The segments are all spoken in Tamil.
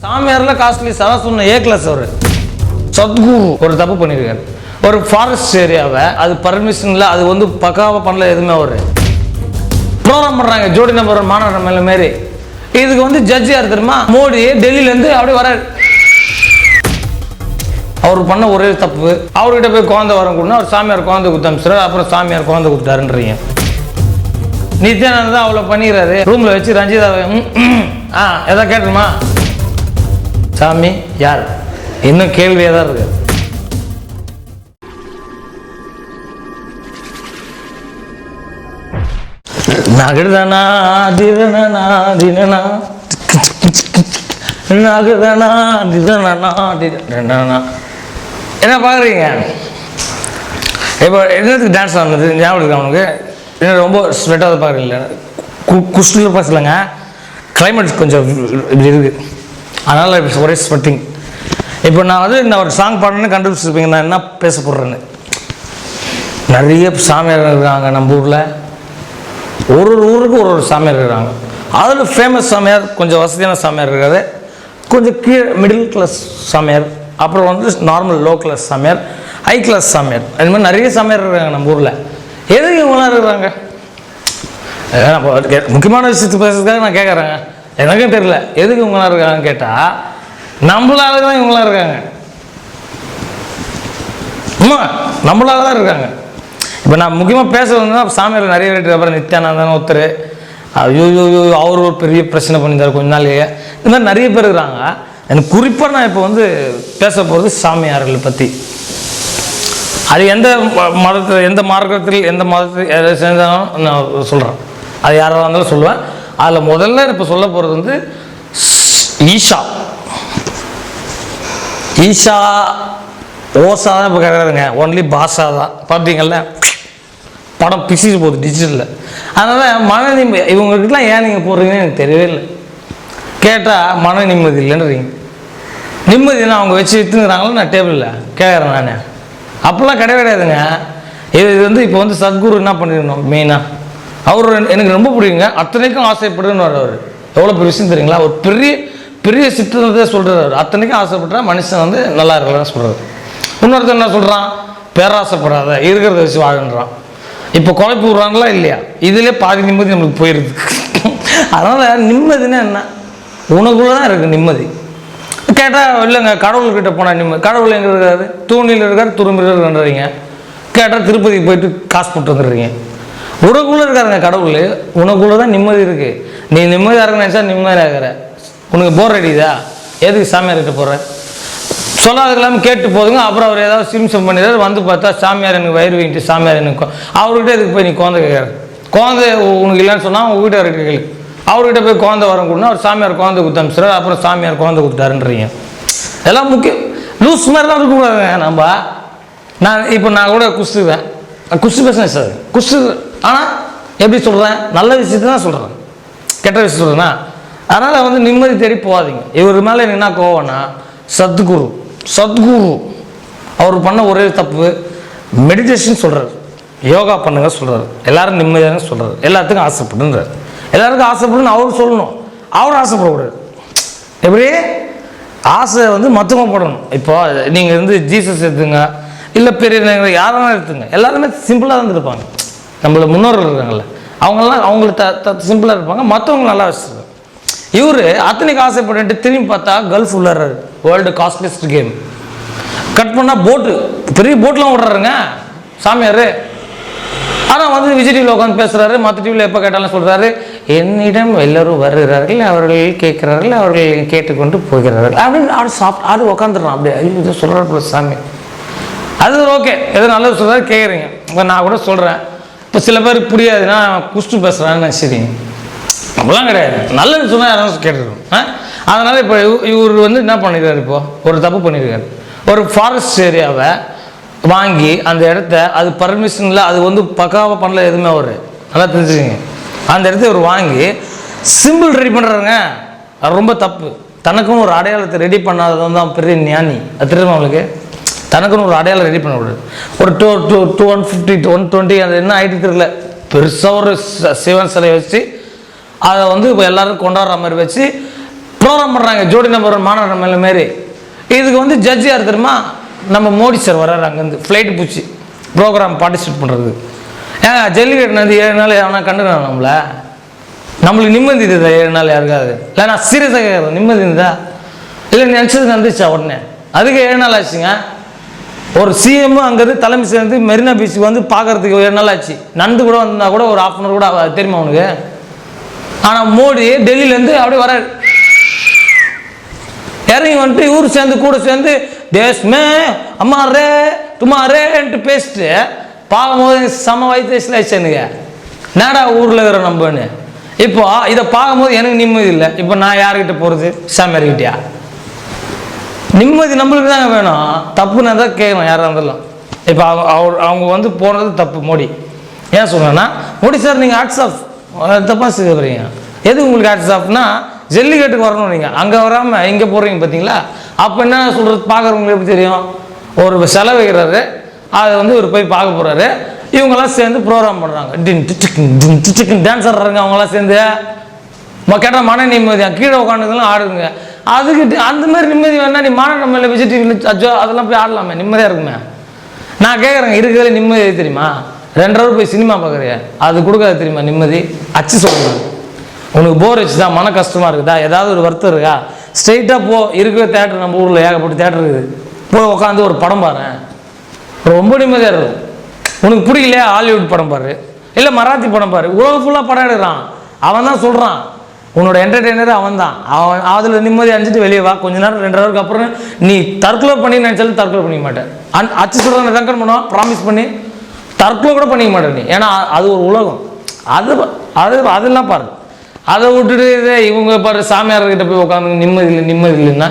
சாமியாரில் காஸ்ட்லி சதா சொன்ன ஏ கிளாஸ் அவர் சத்குரு ஒரு தப்பு பண்ணியிருக்காரு. ஒரு ஃபாரஸ்ட் ஏரியாவை அது பர்மிஷனில் அது வந்து பக்காவாக பண்ணல எதுவுமே அவர் ப்ரோக்ராம் பண்ணுறாங்க. ஜோடி நம்பர் மாநகரம் மேலே மாரி இதுக்கு வந்து ஜட்ஜி யார் தெரியுமா? மோடி டெல்லியிலேருந்து அப்படியே வராரு. அவர் பண்ண ஒரே தப்பு, அவர்கிட்ட போய் குழந்தை வரம் கொடுனா அவர் சாமியார் குழந்தை கொடுத்து அனுப்பிச்சார். அப்புறம் சாமியார் குழந்தை கொடுத்தாருன்றீங்க. நித்யானந்தா அவ்வளோ பண்ணிக்கிறாரு. ரூமில் வச்சு ரஞ்சிதாவை எதாவது கேட்டுருமா? சாமி யார்? இன்னும் கேள்வியாக தான் இருக்கு. நகர்தானா திரணனா திரணா நகர்தானா திரணனா திரணா. என்ன பார்க்குறீங்க? இப்போ என்னத்துக்கு டான்ஸ் ஆனது ஞாபகம் இருக்கு அவனுக்கு? என்ன ரொம்ப ஸ்வெட்டாக பார்க்குறீங்களா? குஷ்டில் பேசலைங்க, கிளைமேட் கொஞ்சம் இப்படி இருக்குது, அதனால் இப்போ ஒரே ஸ்வெட்டிங். இப்போ நான் வந்து இந்த ஒரு சாங் பாடணுன்னு கண்டுபிடிச்சிருப்பீங்க நான் என்ன பேச போடுறேன்னு. நிறைய சாமியார் இருக்காங்க நம்ம ஊரில். ஒரு ஊருக்கு ஒரு சாமியார் இருக்கிறாங்க. அதில் ஃபேமஸ் சாமியார் கொஞ்சம் வசதியான சாமியார் இருக்காது, கொஞ்சம் கீழே மிடில் கிளாஸ் சாமியார், அப்புறம் வந்து நார்மல் லோ கிளாஸ் சாமியார், ஹை கிளாஸ் சாமியார். அது மாதிரி நிறைய சாமியார் இருக்காங்க நம்ம ஊரில். எதுக்கு இவங்களாம் இருக்கிறாங்க? முக்கியமான விஷயத்துக்கு பேசுறதுக்காக நான் கேட்குறேங்க. எனக்கும் தெரியல எதுக்கு இவங்களாம் இருக்காங்கன்னு கேட்டால் நம்மளால தான் இவங்களாம் இருக்காங்க. நம்மளால தான் இருக்காங்க. இப்போ நான் முக்கியமாக பேச வந்தேன்னா சாமியார் நிறைய பேர், அப்புறம் நித்யானந்தன் ஒருத்தர், ஐயோ அவர் ஒரு பெரிய பிரச்சனை பண்ணியிருந்தார் கொஞ்ச நாளையே. இந்த மாதிரி நிறைய பேர் இருக்கிறாங்க. எனக்கு குறிப்பாக நான் இப்போ வந்து பேச போகிறது சாமியார்களை பற்றி. அது எந்த மதத்தில், எந்த மார்க்கத்தில், எந்த மதத்தில் எதை சேர்ந்தாலும் நான் சொல்கிறேன். அது யாராக இருந்தாலும் சொல்லுவேன். அதில் முதல்ல இப்போ சொல்ல போகிறது வந்து ஈஷா. ஈஷா ஓசா தான் இப்போ கிடையாதுங்க, ஒன்லி பாஷா தான். பார்த்தீங்கல்ல, படம் பிசிச்சு போகுது டிஜிட்டலில். அதனால் மன நிம்மதி இவங்ககிட்டலாம் ஏன் நீங்கள் போடுறீங்கன்னு எனக்கு தெரியவே இல்லை. கேட்டால் மன நிம்மதி இல்லைன்றீங்க. நிம்மதினா அவங்க வச்சு விற்றுங்கிறாங்களோ நான் டேபிளில் கேட்குறேன் நான். அப்போல்லாம் கிடையாதுங்க. இது வந்து இப்போ வந்து சத்குரு என்ன பண்ணிடணும் மெயினாக, அவர் எனக்கு ரொம்ப பிடிக்குங்க. அத்தனைக்கும் ஆசைப்படுன்னு அவர் எவ்வளோ பெரிய விஷயம் தெரியுங்களா? ஒரு பெரிய பெரிய சிற்றத்தை சொல்கிறார் அவர். அத்தனைக்கும் ஆசைப்படுறா மனுஷன் வந்து நல்லா இருக்கலாம்னு சொல்கிறார். இன்னொருத்தர் என்ன சொல்கிறான்? பேராசைப்படாத, இருக்கிறத வச்சு வாழன்றான். இப்போ குழப்பி விட்றாங்களா இல்லையா? இதிலே பாதி நிம்மதி நம்மளுக்கு போயிடுது. அதனால் நிம்மதினா என்ன? உனக்குள்ளே தான் இருக்குது நிம்மதி. கேட்டால் இல்லைங்க கடவுள்கிட்ட போனால் நிம்மதி. கடவுள் எங்கே இருக்காரு? தூணில் இருக்கார், துரும்பில் இருக்காருன்றீங்க. கேட்டால் திருப்பதிக்கு போயிட்டு காசு போட்டு வந்துடுறீங்க. உனக்குள்ளே இருக்காருங்க கடவுள். உனக்குள்ளே தான் நிம்மதி இருக்குது. நீ நிம்மதியாக இருக்குன்னு நினச்சா நிம்மதியாக இருக்கிற. உனக்கு போர் அடிக்குதா? எதுக்கு சாமியார்கிட்ட போகிற? சொல்லாதுக்கெல்லாமே கேட்டு போதுங்க. அப்புறம் அவர் ஏதாவது சிம்சம் பண்ணிடுறாரு. வந்து பார்த்தா சாமியார் எனக்கு வயிறு வீட்டு, சாமியார் எனக்கு. அவர்கிட்ட எதுக்கு போய் நீ குழந்தை கேட்குற? குழந்தை உனக்கு இல்லைன்னு சொன்னால் உங்கள் வீட்டுக்காரர்கிட்ட கேள்வி. அவர்கிட்ட போய் குழந்தை வரம் கொடுனா அவர் சாமியார் குழந்தை கொடுத்து அனுப்பிச்சார். அப்புறம் சாமியார் குழந்தை கொடுத்தாருன்றீங்க. எல்லாம் முக்கியம். லூஸ் மாதிரிலாம் இருக்கக்கூடாதுங்க நம்ம. நான் கூட குஸ்துவேன், குஸ்து பேசுனேன் சார், குஸ்து. ஆனால் எப்படி சொல்கிறேன்? நல்ல விஷயத்தை தான் சொல்கிறேன், கெட்ட விஷயம் சொல்கிறேன்னா. அதனால் வந்து நிம்மதி தேடி போகாதீங்க. இவர் மேலே என்ன கோவம்னா சத்குரு அவர் பண்ண ஒரே தப்பு மெடிடேஷன் சொல்கிறார், யோகா பண்ணுங்க சொல்கிறார், எல்லாரும் நிம்மதியாக சொல்கிறார், எல்லாத்துக்கும் ஆசைப்படுன்றார். எல்லாருக்கும் ஆசைப்படுன்னு அவர் சொல்லணும், அவர் ஆசைப்படக்கூடாது. எப்படி ஆசை வந்து மொத்தமாக படணும். இப்போ நீங்கள் வந்து ஜீசஸ் எடுத்துங்க, இல்லை பெரிய யாரெல்லாம் எடுத்துங்க, எல்லாருமே சிம்பிளாக தான் இருப்பாங்க. நம்மள முன்னோர்கள் இருக்காங்கல்ல, அவங்கெல்லாம் அவங்களுக்கு சிம்பிளாக இருப்பாங்க, மற்றவங்க நல்லா வச்சுருக்காங்க. இவர் அத்தனைக்கு ஆசைப்பட்டு திரும்பி பார்த்தா கல்ஃப் உள்ளாரு. வேர்ல்டு காஸ்ட்லிஸ்ட் கேம் கட் பண்ணால் போட்டு, பெரிய போட்லாம் விடுறாருங்க சாமியார். ஆனால் வந்து விஜய் டிவியில் உட்காந்து பேசுகிறாரு, மற்ற டிவியில் எப்போ கேட்டாலும் சொல்கிறாரு, என்னிடம் எல்லோரும் வருகிறார்கள், அவர்கள் கேட்குறார்கள், அவர்கள் கேட்டுக்கொண்டு போகிறார்கள் அப்படின்னு. ஆடு உட்காந்துடுறான் அப்படியே. இதை சொல்கிறார் சாமி. அது ஓகே, எதோ நல்லது சொல்கிறாரு கேட்குறீங்க. இப்போ நான் கூட சொல்கிறேன், இப்போ சில பேருக்கு புரியாதுன்னா குஸ்து பேசுகிறான்னு சரிங்க, அப்படிலாம் கிடையாது. நல்லது சொன்னால் யாரும் கேட்டுருக்கோம். அதனால் இப்போ இவர் வந்து என்ன பண்ணியிருக்காரு? இப்போது ஒரு தப்பு பண்ணியிருக்காரு. ஒரு ஃபாரஸ்ட் ஏரியாவை வாங்கி அந்த இடத்த அது பர்மிஷனில் அது வந்து பக்காவாக பண்ணல எதுவுமே. அவர் நல்லா தெரிஞ்சுக்கிங்க. அந்த இடத்த இவர் வாங்கி சிம்பிள் ரெடி பண்ணுறாருங்க. அது ரொம்ப தப்பு. தனக்குன்னு ஒரு அடையாளத்தை ரெடி பண்ணாதது வந்து அவன் பெரிய ஞானி. அது தெரியுமா அவங்களுக்கு? தனக்குன்னு ஒரு அடையாளம் ரெடி பண்ணக்கூடாது. ஒரு 150 120 அது என்ன ஆகிட்டு தெரியல, பெருசாக ஒரு சிவன் சிலையை வச்சு அதை வந்து இப்போ எல்லோரும் கொண்டாடுற மாதிரி வச்சு ப்ரோக்ராம் பண்ணுறாங்க ஜோடி நம்பர் மாநாடு மேலே மாரி. இதுக்கு வந்து ஜட்ஜி யார் தெரியுமா? நம்ம மோடி சார் வர்றாரு அங்கேருந்து ஃப்ளைட்டு பூச்சி ப்ரோக்ராம் பார்ட்டிசிபேட் பண்ணுறது. ஏங்க ஜல்லிக்கட்டு வந்து 7 நாள் எவனா கண்டுக்கிறான் நம்மளுக்கு நிம்மதி இருக்குதா 7 நாள் யாருக்காது? இல்லை நான் சீரியஸாக கேட்குறேன், நிம்மதி இருந்தா இல்லை நினச்சது நடந்துச்சா உடனே? அதுக்கு 7 நாள் ஆச்சுங்க. ஒரு சிஎம் அங்கேருந்து தலைமை சேர்ந்து மெரினா பீச்சுக்கு வந்து பார்க்கறதுக்கு 7 நாள் ஆச்சு. நந்து கூட வந்தால் கூட ஒரு 1/2 hour கூட தெரியுமா அவனுக்கு? ஆனால் மோடி டெல்லியிலேருந்து அப்படியே வராரு, இறங்கி வந்துட்டு இவரு சேர்ந்து கூட சேர்ந்து தேஷ்மே அம்மாரே துமாரேன்ட்டு பேசிட்டு பார்க்கும்போது செம வயிற்று ஆச்சு எனக்கு. நேடா ஊரில் இருக்கிற நம்பன்னு. இப்போ இதை பார்க்கும்போது எனக்கு நிம்மதி இல்லை. இப்போ நான் யார்கிட்ட போகிறது? சாமியார்கிட்டயா? நிம்மதி நம்மளுக்கு தாங்க வேணும். தப்புன்னா தான் கேட்கணும் யாராக இருந்தாலும். இப்போ அவங்க வந்து போனது தப்பு மோடி. ஏன் சொல்கிறேன்னா, மோடி சார் நீங்கள் ஹேட்ஸ் ஆஃப் தப்பாக செய்கிறீங்க. எது உங்களுக்கு ஹேட்ஸ் ஆஃப்னா, ஜல்லிக்கட்டுக்கு வரணும். நீங்கள் அங்கே வராமல் இங்கே போடுறீங்க பார்த்தீங்களா? அப்போ என்ன சொல்கிறது? பார்க்குறவங்களுக்கு எப்படி தெரியும்? ஒரு செலவு வைக்கிறாரு, அதை வந்து ஒரு போய் பார்க்க போகிறாரு. இவங்கெல்லாம் சேர்ந்து ப்ரோக்ராம் பண்ணுறாங்க, டின் டான்ஸ் ஆடுறாங்க. அவங்களாம் சேர்ந்து கேட்டால் மன நிம்மதியாக கீழே உட்காந்துக்கலாம் ஆடுங்க. அதுக்கு அந்த மாதிரி நிம்மதி வேணா நீ மாநாடு மேலே விஜய் டிவியில் அஜோ அதெல்லாம் போய் ஆடலாமே, நிம்மதியாக இருக்குமே. நான் கேட்குறேங்க, இருக்கிறதுல நிம்மதி தெரியுமா? 2 hour போய் சினிமா பார்க்குறியா? அது கொடுக்காது தெரியுமா நிம்மதி? அச்சு சொல்லுங்க. உனக்கு போர் வச்சுதா, மன கஷ்டமாக இருக்குதா, ஏதாவது ஒரு வருத்தம் இருக்கா, ஸ்ட்ரெயிட்டாக போ. இருக்கிற தேட்டர் நம்ம ஊரில் ஏகப்பட்ட தேட்டர் இருக்குது, போய் உட்காந்து ஒரு படம் பாரு, ரொம்ப நிம்மதியாக இருக்கும். உனக்கு பிடிக்கலையா ஹாலிவுட் படம் பாரு, இல்லை மராத்தி படம் பாரு. உலகம் ஃபுல்லாக படம் எடுக்கிறான், அவன் தான் சொல்கிறான் உன்னோட என்டர்டெய்னர் அவன் தான். அவன் அதில் நிம்மதி அணிஞ்சிட்டு வெளியே வா. கொஞ்ச நேரம் 2 hour அப்புறம் நீ தற்கொலை பண்ணி நினச்சாலும் தற்கொலை பண்ணிக்க மாட்டேன். அச்சு சொல்கிறத ரெக்கமெண்ட் பண்ணுவான், ப்ராமிஸ் பண்ணி தற்கொலை கூட பண்ணிக்க மாட்டேன் நீ. ஏன்னா அது ஒரு உலகம். அதெல்லாம் பாரு. அதை விட்டுட்டு இவங்க பாரு சாமியார்கிட்ட போய் உட்காந்து நிம்மதி இல்லைன்னா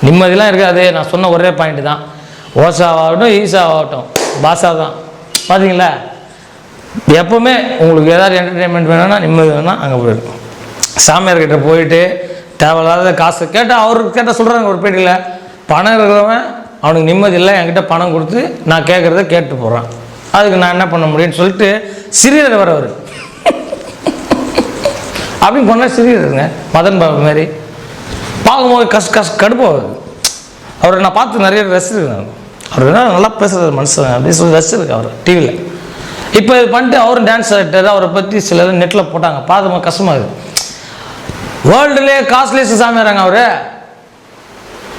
நிம்மதிலாம் இருக்காது. நான் சொன்ன ஒரே பாயிண்ட் தான், ஓசாவாகட்டும் ஈசாவாகட்டும் பாஷா தான். பார்த்தீங்களா? எப்போவுமே உங்களுக்கு ஏதாவது என்டர்டெயின்மெண்ட் வேணும்னா நிம்மதி வேணும்னா அங்கே போயிருக்கும். சாமியார்கிட்ட போயிட்டு தேவையில்லாத காசு கேட்டால் அவருக்கு கேட்டால் சொல்கிறாங்க ஒரு பேட்டியில், பணம் இருக்கிறவன் அவனுக்கு நிம்மதி இல்லை, என்கிட்ட பணம் கொடுத்து நான் கேட்குறத கேட்டு போகிறான், அதுக்கு நான் என்ன பண்ண முடியும்னு சொல்லிட்டு சிறியர் வர அவர் அப்படின்னு பண்ணால் சிறியருங்க மதன் பாபு மாதிரி பார்க்கும்போது கடுப்பாகுது. அவரை நான் பார்த்து நிறைய ரசிச்சிருக்கேன். அவர் என்ன நல்லா பேசுகிறது மனுஷன் அப்படின்னு சொல்லி ரசிச்சிருக்கேன் அவர் டிவியில். இப்போ இது பண்ணிட்டு அவரும் டான்ஸ் ஆகிட்டார். அவரை பற்றி சிலர் நெட்டில் போட்டாங்க, பார்த்து கஷ்டமாகுது. வேர்ல்டுலேயே காஸ்ட்லியஸ்ட் சாமியாராங்க அவர்.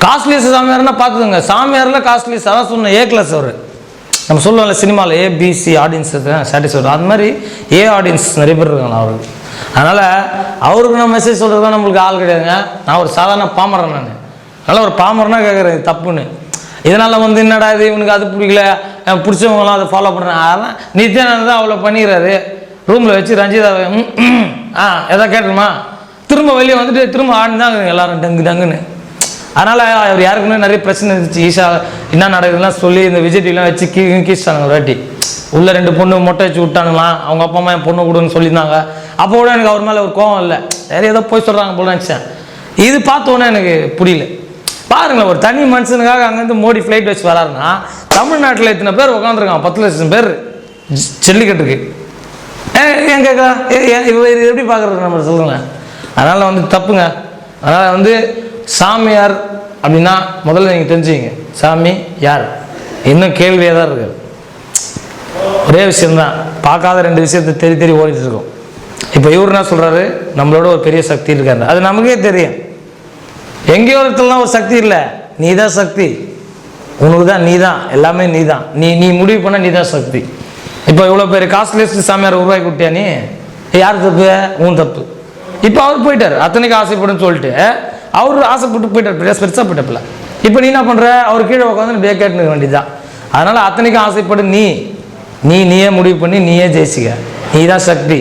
காஸ்ட்லியஸ்ட் சாமியார்னா பார்த்துக்கோங்க. சாமியாரில் காஸ்ட்லியஸ்ட் அதான் சொன்ன ஏ கிளாஸ் அவர். நம்ம சொல்லுவோம்ல சினிமாவில் ஏபிசி ஆடியன்ஸ் சாட்டிஸ்ஃபைட், அது மாதிரி ஏ ஆடியன்ஸ் நிறைய பேர் இருக்காங்க அவருக்கு. அதனால் அவருக்கு நான் மெசேஜ் சொல்கிறது நம்மளுக்கு ஆள் கிடையாதுங்க. நான் ஒரு சாதாரண பாமரன். நான் அதனால் ஒரு பாமரனா கேட்குறேன் தப்புன்னு. இதனால் வந்து என்னடா இது இவனுக்கு அது பிடிக்கல, பிடிச்சவங்களாம் அதை ஃபாலோ பண்ணுறேன். அதெல்லாம் நித்யானந்த் தான் அவ்வளோ பண்ணிக்கிறாரு. ரூமில் வச்சு ரஞ்சிதாவை எதாவது கேட்டுருமா, திரும்ப வெளியே வந்துட்டு திரும்ப ஆடினு தான் எல்லாரும் டங்குன்னு. அதனால் அவர் யாருக்குமே நிறைய பிரச்சனை இருந்துச்சு. ஈஷா என்ன நடக்குதுலாம் சொல்லி இந்த விஜய் டிவிலாம் வச்சு கீழ்ச்சானுங்க ஒரு வாட்டி. உள்ள 2 பொண்ணு மொட்டை வச்சு விட்டானுங்களாம். அவங்க அப்பா அம்மா என் பொண்ணு கொடுன்னு சொல்லியிருந்தாங்க. அப்போ கூட எனக்கு அவர் மேலே ஒரு கோவம் இல்லை, வேறு ஏதோ போய் சொல்கிறாங்க போல நினச்சேன். இது பார்த்தோன்னே எனக்கு புரியல. பாருங்களேன், ஒரு தனி மனுஷனுக்காக அங்கேருந்து மோடி ஃப்ளைட் வச்சு வராருன்னா தமிழ்நாட்டில் இத்தனை பேர் உட்காந்துருக்கான், 10 லட்சம் பேர் ஜல்லிக்கட்டுக்கு. ஏன் கேட்கா இவர் எப்படி பார்க்குறது நம்ம சொல்லுங்களேன். அதனால் வந்து தப்புங்க. அதனால் வந்து சாமியார் அப்படின்னா முதல்ல நீங்கள் தெரிஞ்சுங்க, சாமி யார் இன்னும் கேள்வியாக தான் இருக்குது. ஒரே விஷயந்தான், பார்க்காத 2 விஷயத்தை தெரி ஓடிட்டு இருக்கோம். இப்போ இவர் என்ன சொல்கிறாரு, நம்மளோட ஒரு பெரிய சக்தி இருக்காரு, அது நமக்கே தெரியும். எங்கேயோ இடத்துலலாம் ஒரு சக்தி இல்லை, நீ தான் சக்தி. உனக்கு தான், நீ தான் எல்லாமே, நீ தான். நீ முடிவு பண்ண நீ தான் சக்தி. இப்போ இவ்வளோ பேர் காஸ்ட்லியஸ்ட் சாமியார் உருவாக்கி கொடுத்தியா நீ? யார் தப்பு? உன் தப்பு. இப்போ அவர் போயிட்டார், அத்தனைக்கு ஆசைப்படுன்னு சொல்லிட்டு அவர் ஆசைப்பட்டு போயிட்டார், பெருசாக போயிட்டப்பில்ல. இப்போ நீ என்ன பண்ணுற, அவர் கீழே உட்காந்து டே கேட்டுக்க வேண்டியதுதான். அதனால் அத்தனைக்கும் ஆசைப்படு நீயே முடிவு பண்ணி நீயே ஜெயிச்சிக்க. நீ தான் சக்தி,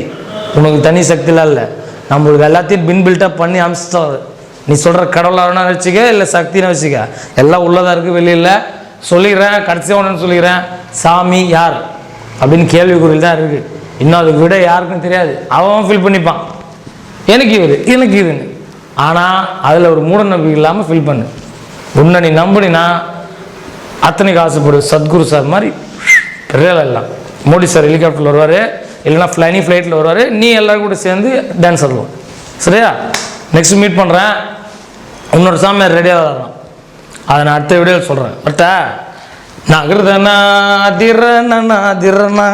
உனக்கு தனி சக்திலாம் இல்லை. நம்மளுக்கு எல்லாத்தையும் பில்டப் பண்ணி அமிச்சிட்டாரு. நீ சொல்கிற கடவுளாக வச்சுக்க, இல்லை சக்தின்னு வச்சுக்க, எல்லாம் உள்ளதாக இருக்குது, வெளியில் சொல்லிடுறேன். கடைசியாக ஒன்று சொல்லிக்கிறேன், சாமி யார் அப்படின்னு கேள்விக்குறியில் தான் இருக்குது. இன்னும் அதுக்கு விட யாருக்கும் தெரியாது. அவன் ஃபீல் பண்ணிப்பான், எனக்கு இதுன்னு. ஆனால் அதில் ஒரு மூட நம்பிக்கை இல்லாமல் ஃபீல் பண்ணு. உன்னை நீ நம்பினா அத்தனைக்கு ஆசைப்படு. சத்குரு சார் மாதிரி பெரிய எல்லாம். மோடி சார் ஹெலிகாப்டரில் வருவார், இல்லைனா ஃப்ளைட்டில் வருவார். நீ எல்லோரும் கூட சேர்ந்து டான்ஸ் ஆடுவோம். சரியா? நெக்ஸ்ட் மீட் பண்ணுறேன். இன்னொரு சாமியார் ரெடியாக வர்றான். அதை நான் அடுத்த வீடியோவில் சொல்கிறேன். பட்டா நகர்தனா திறனா திறனா